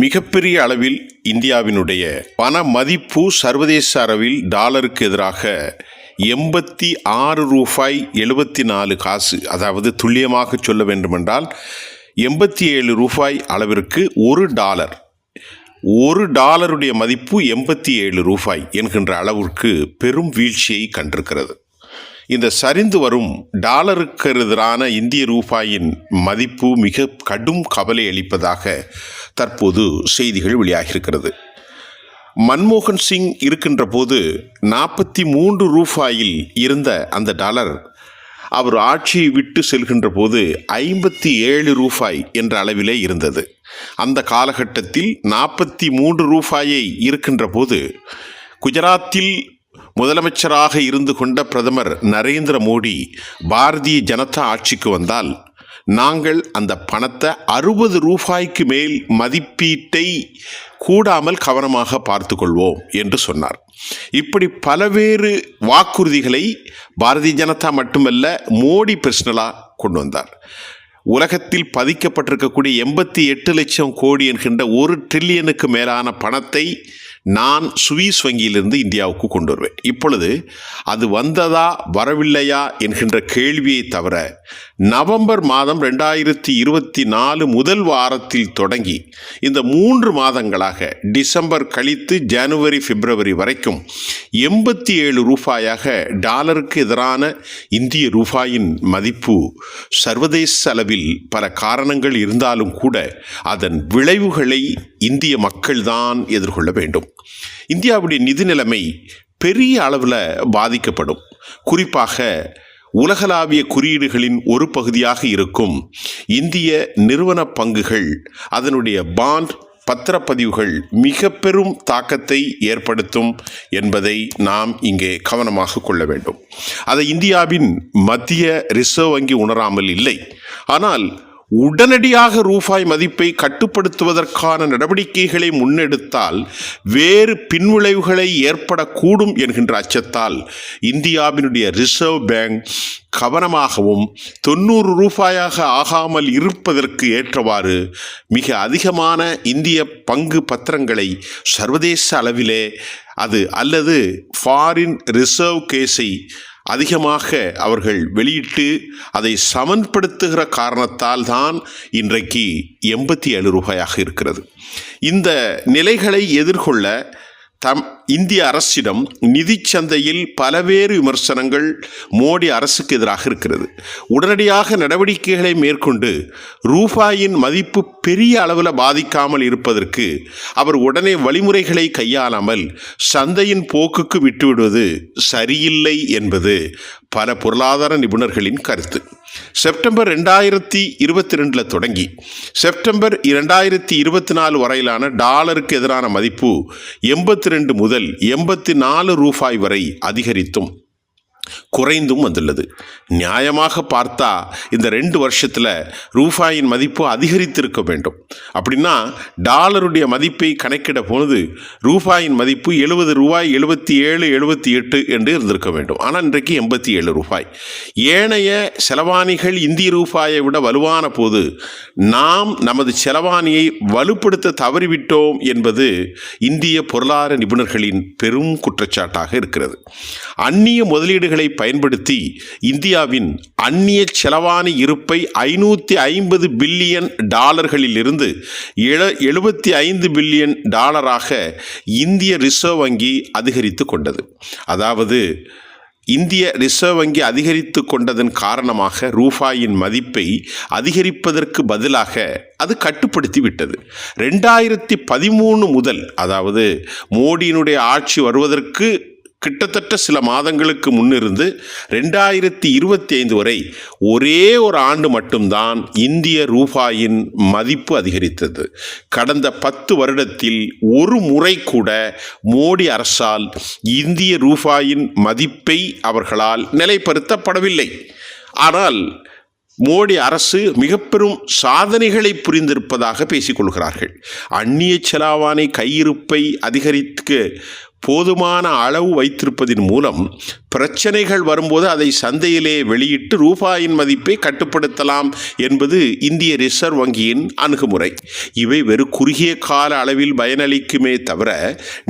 மிகப்பெரிய அளவில் இந்தியாவினுடைய பண மதிப்பு சர்வதேச அளவில் டாலருக்கு எதிராக 86 ரூபாய் 74 காசு, அதாவது துல்லியமாக சொல்ல வேண்டுமென்றால் 87 ரூபாய் அளவிற்கு ஒரு டாலருடைய மதிப்பு 87 ரூபாய் என்கின்ற அளவிற்கு பெரும் வீழ்ச்சியை கண்டிருக்கிறது. இந்த சரிந்து வரும் டாலருக்கு எதிரான இந்திய ரூபாயின் மதிப்பு மிக கடும் கவலை அளிப்பதாக தற்போது செய்திகள் வெளியாகியிருக்கிறது. மன்மோகன் சிங் இருக்கின்ற போது 43 ரூபாயில் இருந்த அந்த டாலர் அவர் ஆட்சியை விட்டு செல்கின்ற போது 57 ரூபாய் என்ற அளவிலே இருந்தது. அந்த காலகட்டத்தில் 43 ரூபாயை இருக்கின்ற போது குஜராத்தில் முதலமைச்சராக இருந்து கொண்ட பிரதமர் நரேந்திர மோடி பாரதிய ஜனதா ஆட்சிக்கு வந்தால் நாங்கள் அந்த பணத்தை 60 ரூபாய்க்கு மேல் மதிப்பீட்டை கூடாமல் கவனமாக பார்த்து கொள்வோம் என்று சொன்னார். இப்படி பல்வேறு வாக்குறுதிகளை பாரதிய ஜனதா மட்டுமல்ல மோடி பர்சனலாக கொண்டு வந்தார். உலகத்தில் பதிக்கப்பட்டிருக்கக்கூடிய 88 லட்சம் கோடி என்கின்ற 1 ட்ரில்லியனுக்கு மேலான பணத்தை நான் சுவிஸ் வங்கியிலிருந்து இந்தியாவுக்கு கொண்டு வருவேன். இப்பொழுது அது வந்ததா வரவில்லையா என்கின்ற கேள்வியை தவிர நவம்பர் மாதம் 2024 முதல் வாரத்தில் தொடங்கி இந்த 3 மாதங்களாக டிசம்பர் கழித்து ஜனவரி பிப்ரவரி வரைக்கும் 87 ரூபாயாக டாலருக்கு எதிரான இந்திய ரூபாயின் மதிப்பு சர்வதேச அளவில் பல காரணங்கள் இருந்தாலும் கூட அதன் விளைவுகளை இந்திய மக்கள்தான் எதிர்கொள்ள வேண்டும். இந்தியாவுடைய நிதி நிலைமை பெரிய அளவில் பாதிக்கப்படும். குறிப்பாக உலகளாவிய குறியீடுகளின் ஒரு பகுதியாக இருக்கும் இந்திய நிறுவன பங்குகள், அதனுடைய பாண்ட் பத்திரப்பதிவுகள் மிக பெரும் தாக்கத்தை ஏற்படுத்தும் என்பதை நாம் இங்கே கவனமாக கொள்ள வேண்டும். அதை இந்தியாவின் மத்திய ரிசர்வ் வங்கி உணராமல் இல்லை. ஆனால் உடனடியாக ரூபாய் மதிப்பை கட்டுப்படுத்துவதற்கான நடவடிக்கைகளை முன்னெடுத்தால் வேறு பின்விளைவுகளை ஏற்படக்கூடும் என்கின்ற அச்சத்தால் இந்தியாவினுடைய ரிசர்வ் பேங்க் கவனமாகவும் 90 ரூபாயாக ஆகாமல் இருப்பதற்கு ஏற்றவாறு மிக அதிகமான இந்திய பங்கு பத்திரங்களை சர்வதேச அளவிலே அல்லது ஃபாரின் ரிசர்வ் கேஸை அதிகமாக அவர்கள் வெளியிட்டு அதை சமன்படுத்துகிற காரணத்தால் தான் இன்றைக்கு 87 ரூபாயாக இருக்கிறது. இந்த நிலைகளை எதிர்கொள்ள இந்திய அரசிடம் நிதி சந்தையில் பல்வேறு விமர்சனங்கள் மோடி அரசுக்கு எதிராக இருக்கிறது. உடனடியாக நடவடிக்கைகளை மேற்கொண்டு ரூபாயின் மதிப்பு பெரிய அளவில் பாதிக்காமல் இருப்பதற்கு அவர் உடனே வழிமுறைகளை கையாளாமல் சந்தையின் போக்குக்கு விட்டுவிடுவது சரியில்லை என்பது பல பொருளாதார நிபுணர்களின் கருத்து. செப்டம்பர் 2022 தொடங்கி செப்டம்பர் 2024 வரையிலான டாலருக்கு எதிரான மதிப்பு 82 முதல் 84 ரூபாய் வரை அதிகரித்தும் குறைந்தும் வந்துள்ளது. நியாயமாக பார்த்தா இந்த 2 வருஷத்தில் ரூபாயின் மதிப்பு அதிகரித்திருக்க வேண்டும். அப்படின்னா டாலருடைய மதிப்பை கணக்கிட போனது ரூபாயின் மதிப்பு 70 ரூபாய் 77 78 என்று இருந்திருக்க வேண்டும். ஆனால் இன்றைக்கு 87 ரூபாய். ஏனைய செலவாணிகள் இந்திய ரூபாயை விட வலுவான போது நாம் நமது செலவாணியை வலுப்படுத்த தவறிவிட்டோம் என்பது இந்திய பொருளாதார நிபுணர்களின் பெரும் குற்றச்சாட்டாக இருக்கிறது. அந்நிய முதலீடுகளை பயன்படுத்தி இந்தியாவின் அந்நிய செலவாணி இருப்பை 550 பில்லியன் டாலர்களில் இருந்து 75 பில்லியன் டாலராக இந்திய ரிசர்வ் வங்கி அதிகரித்து கொண்டது. அதாவது இந்திய ரிசர்வ் வங்கி அதிகரித்து கொண்டதன் காரணமாக ரூபாயின் மதிப்பை அதிகரிப்பதற்கு பதிலாக அது கட்டுப்படுத்தி விட்டது. 2013 முதல், அதாவது மோடியினுடைய ஆட்சி வருவதற்கு கிட்டத்தட்ட சில மாதங்களுக்கு முன்னிருந்து 2025 வரை ஒரே ஒரு ஆண்டு மட்டும்தான் இந்திய ரூபாயின் மதிப்பு அதிகரித்தது. கடந்த 10 வருடத்தில் ஒரு முறை கூட மோடி அரசால் இந்திய ரூபாயின் மதிப்பை அவர்களால் நிலைப்படுத்தப்படவில்லை. ஆனால் மோடி அரசு மிக பெரும் சாதனைகளை புரிந்திருப்பதாக பேசிக்கொள்கிறார்கள். அந்நிய செலாவணி கையிருப்பை அதிகரிக்க போதுமான அளவு வைத்திருப்பதன் மூலம் பிரச்சனைகள் வரும்போது அதை சந்தையிலே வெளியிட்டு ரூபாயின் மதிப்பை கட்டுப்படுத்தலாம் என்பது இந்திய ரிசர்வ் வங்கியின் அணுகுமுறை. இவை வெறும் குறுகிய கால அளவில் பயனளிக்குமே தவிர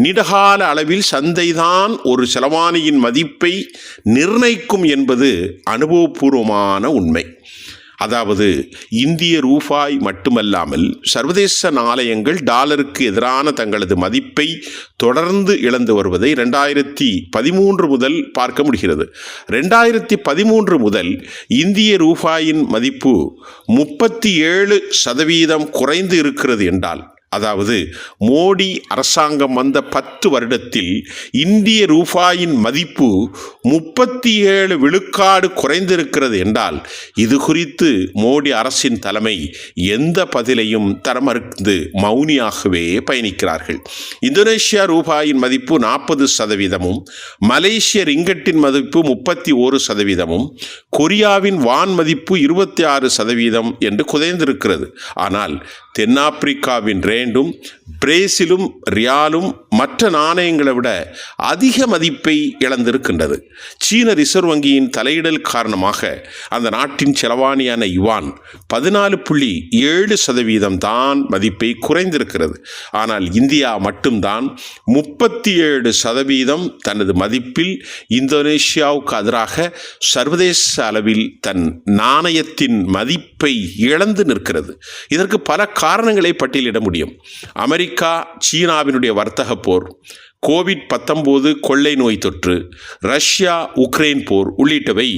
நீண்டகால அளவில் சந்தைதான் ஒரு செலவாணியின் மதிப்பை நிர்ணயிக்கும் என்பது அனுபவபூர்வமான உண்மை. அதாவது இந்திய ரூபாய் மட்டுமல்லாமல் சர்வதேச நாணயங்கள் டாலருக்கு எதிரான தங்களது மதிப்பை தொடர்ந்து இழந்து வருவதை 2013 முதல் பார்க்க முடிகிறது. 2013 முதல் இந்திய ரூபாயின் மதிப்பு 37% குறைந்து இருக்கிறது என்றால், அதாவது மோடி அரசாங்கம் வந்த 10 வருடத்தில் இந்திய ரூபாயின் மதிப்பு 37 விழுக்காடு குறைந்திருக்கிறது என்றால், இது குறித்து மோடி அரசின் தலைமை எந்த பதிலையும் தர மறுத்து மௌனியாகவே பயணிக்கிறார்கள். இந்தோனேஷியா ரூபாயின் மதிப்பு 40%, மலேசிய ரிங்கட்டின் மதிப்பு 31%, கொரியாவின் வான் மதிப்பு 26% என்று குறைந்திருக்கிறது. ஆனால் தென்னாப்பிரிக்காவின் ரேண்டும் பிரேசிலும் ரியாலும் மற்ற நாணயங்களை விட அதிக மதிப்பை இழந்திருக்கின்றது. சீன ரிசர்வ் வங்கியின் தலையிடல் காரணமாக அந்த நாட்டின் செலவாணியான யுவான் 14.7% தான் மதிப்பை குறைந்திருக்கிறது. ஆனால் இந்தியா மட்டும்தான் 37% தனது மதிப்பில் இந்தோனேஷியாவுக்கு எதிராக சர்வதேச அளவில் தன் நாணயத்தின் மதிப்பை இழந்து நிற்கிறது. இதற்கு பல காரணங்களை பட்டியலிட முடியும். அமெரிக்கா சீனாவினுடைய வர்த்தக போர், கோவிட்-19 கொள்ளை நோய் தொற்று, ரஷ்யா உக்ரைன் போர் உள்ளிட்டவை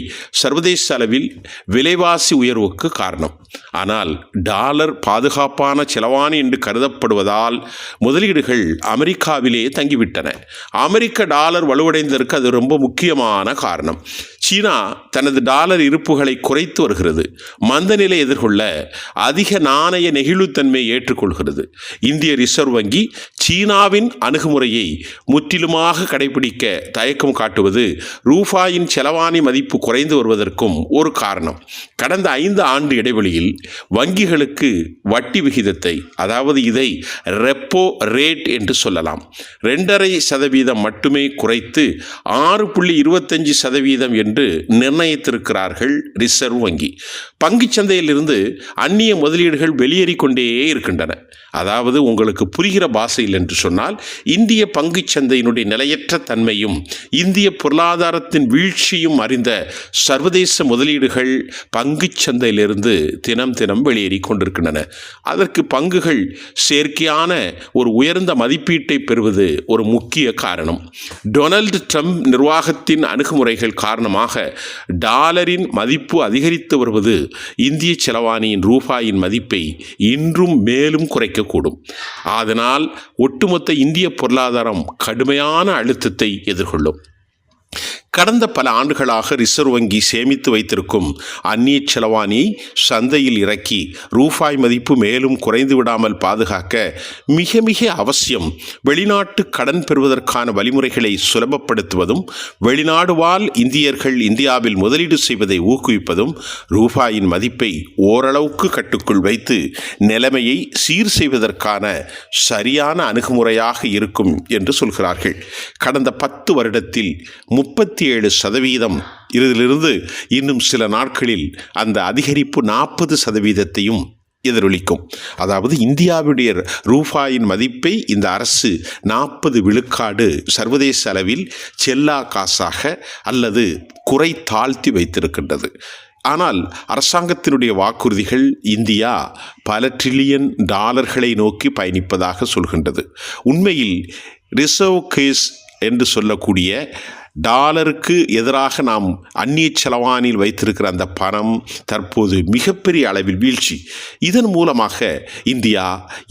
சர்வதேச அளவில் விலைவாசி உயர்வுக்கு காரணம். ஆனால் டாலர் பாதுகாப்பான செலவாணி என்று கருதப்படுவதால் முதலீடுகள் அமெரிக்காவிலே தங்கிவிட்டன. அமெரிக்க டாலர் வலுவடைந்ததற்கு அது ரொம்ப முக்கியமான காரணம். சீனா தனது டாலர் இருப்புகளை குறைத்து வருகிறது. மந்தநிலை எதிர்கொள்ள அதிக நாணய நெகிழ்வுத்தன்மையை ஏற்றுக்கொள்கிறது. இந்திய ரிசர்வ் வங்கி சீனாவின் அணுகுமுறையை முற்றிலுமாக கடைபிடிக்க தயக்கம் காட்டுவது ரூபாயின் செலவாணி மதிப்பு குறைந்து வருவதற்கும் ஒரு காரணம். கடந்த 5 ஆண்டு இடைவெளியில் வங்கிகளுக்கு வட்டி விகிதத்தை, அதாவது இதை ரெப்போ ரேட் என்று சொல்லலாம், 2.5% மட்டுமே குறைத்து 6.25% என்று நிர்ணயித்திருக்கிறார்கள் ரிசர்வ் வங்கி. பங்குச்சந்தையிலிருந்து அந்நிய முதலீடுகள் வெளியேறிக்கொண்டே இருக்கின்றன. அதாவது உங்களுக்கு புரிகிற பாஷையில் என்று சொன்னால், இந்திய பங்குச்சந்தையினுடைய நிலையற்ற தன்மையும் இந்திய பொருளாதாரத்தின் வீழ்ச்சியும் அறிந்த சர்வதேச முதலீடுகள் பங்குச்சந்தையிலிருந்து தினம் வெளியேறி கொண்டிருக்கின்றன. அதற்கு பங்குகள் செயற்கையான ஒரு உயர்ந்த மதிப்பீட்டை பெறுவது ஒரு முக்கிய காரணம். டொனால்டு ட்ரம்ப் நிர்வாகத்தின் அணுகுமுறைகள் காரணமாக டாலரின் மதிப்பு அதிகரித்து வருவது இந்திய செலவாணியின் ரூபாயின் மதிப்பை இன்றும் மேலும் குறைக்கக்கூடும். அதனால் ஒட்டுமொத்த இந்திய பொருளாதாரம் கடுமையான அழுத்தத்தை எதிர்கொள்ளும். கடந்த பல ஆண்டுகளாக ரிசர்வ் வங்கி சேமித்து வைத்திருக்கும் அந்நிய செலவாணியை சந்தையில் இறக்கி ரூபாய் மதிப்பு மேலும் குறைந்து விடாமல் பாதுகாக்க மிக மிக அவசியம். வெளிநாட்டு கடன் பெறுவதற்கான வழிமுறைகளை சுலபப்படுத்துவதும், வெளிநாடு வாழ் இந்தியர்கள் இந்தியாவில் முதலீடு செய்வதை ஊக்குவிப்பதும் ரூபாயின் மதிப்பை ஓரளவுக்கு கட்டுக்குள் வைத்து நிலைமையை சீர் செய்வதற்கான சரியான அணுகுமுறையாக இருக்கும் என்று சொல்கிறார்கள். கடந்த 10 வருடத்தில் 37% இதிலிருந்து இன்னும் சில நாட்களில் அந்த அதிகரிப்பு 40%ஐயும் எதிரொலிக்கும். அதாவது இந்தியாவுடைய ரூபாயின் மதிப்பை இந்த அரசு 40 விழுக்காடு சர்வதேச அளவில் செல்லா காசாக அல்லது குறை தாழ்த்தி வைத்திருக்கின்றது. ஆனால் அரசாங்கத்தினுடைய வாக்குறுதிகள் இந்தியா பல ட்ரில்லியன் டாலர்களை நோக்கி பயணிப்பதாக சொல்கின்றது. உண்மையில் ரிசர்வ் கேஸ் என்று சொல்லக்கூடிய டாலருக்கு எதிராக நாம் அந்நிய செலவாணியில் வைத்திருக்கிற அந்த பணம் தற்போது மிகப்பெரிய அளவில் வீழ்ச்சி. இதன் மூலமாக இந்தியா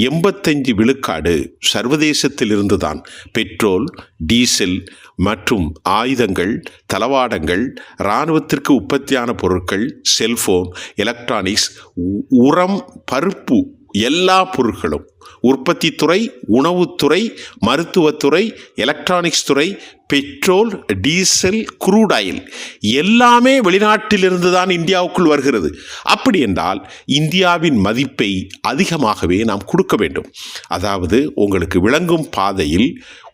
85 விழுக்காடு சர்வதேசத்திலிருந்து தான் பெட்ரோல், டீசல் மற்றும் ஆயுதங்கள், தளவாடங்கள், இராணுவத்திற்கு உற்பத்தியான பொருட்கள், செல்போன், எலக்ட்ரானிக்ஸ், உரம், பருப்பு, எல்லா பொருட்களும் உற்பத்தித்துறை, உணவுத்துறை, மருத்துவத்துறை, எலக்ட்ரானிக்ஸ் துறை, பெட்ரோல், டீசல், குரூட் ஆயில் எல்லாமே வெளிநாட்டிலிருந்து தான் இந்தியாவுக்குள் வருகிறது. அப்படி என்றால் இந்தியாவின் மதிப்பை அதிகமாகவே நாம் கொடுக்க வேண்டும். அதாவது உங்களுக்கு விளங்கும் பாதையில்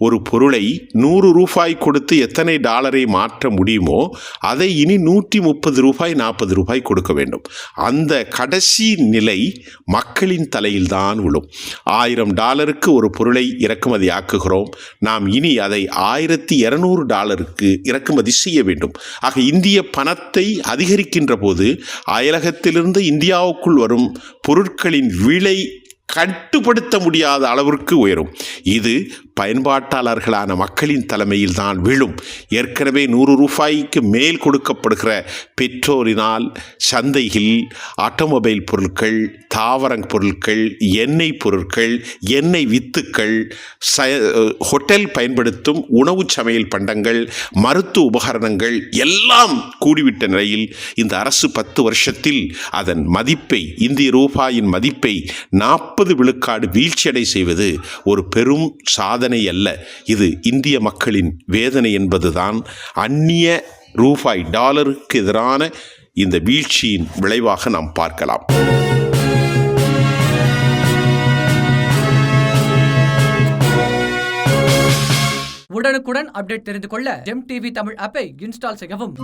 ஒரு பொருளை 100 ரூபாய் கொடுத்து எத்தனை டாலரை மாற்ற முடியுமோ அதை இனி 130 ரூபாய் 40 ரூபாய் கொடுக்க வேண்டும். அந்த கடைசி நிலை மக்களின் தலையில் தான் விழும். $1000 ஒரு பொருளை இறக்குமதி ஆக்குகிறோம், நாம் இனி அதை $1200 இறக்குமதி செய்ய வேண்டும். ஆக இந்திய பணத்தை அதிகரிக்கின்ற போது அயலகத்திலிருந்து இந்தியாவுக்குள் வரும் பொருட்களின் விலை கட்டுப்படுத்த முடியாத அளவிற்கு உயரும். இது பயன்பாட்டாளர்களான மக்களின் தலைமையில் தான் விழும். ஏற்கனவே 100 ரூபாய்க்கு மேல் கொடுக்கப்படுகிற பெட்ரோலினால் சந்தையில் ஆட்டோமொபைல் பொருட்கள், தாவரங் பொருட்கள், எண்ணெய் பொருட்கள், எண்ணெய் வித்துக்கள், ஹோட்டல் பயன்படுத்தும் உணவு சமையல் பண்டங்கள், மருத்துவ உபகரணங்கள் எல்லாம் கூடிவிட்ட நிலையில் இந்த அரசு 10 வருஷத்தில் அதன் மதிப்பை, இந்திய ரூபாயின் மதிப்பை 40 விழுக்காடு வீழ்ச்சியடை செய்வது ஒரு பெரும் சாதனை அல்ல. இது இந்திய மக்களின் வேதனை என்பதுதான் அந்நிய ரூபாய் டாலருக்கு எதிரான இந்த வீழ்ச்சியின் விளைவாக நாம் பார்க்கலாம். உடனுக்குடன் அப்டேட் தெரிந்து கொள்ள ஜெம் டிவி தமிழ் ஆப்பை இன்ஸ்டால் செய்யவும்.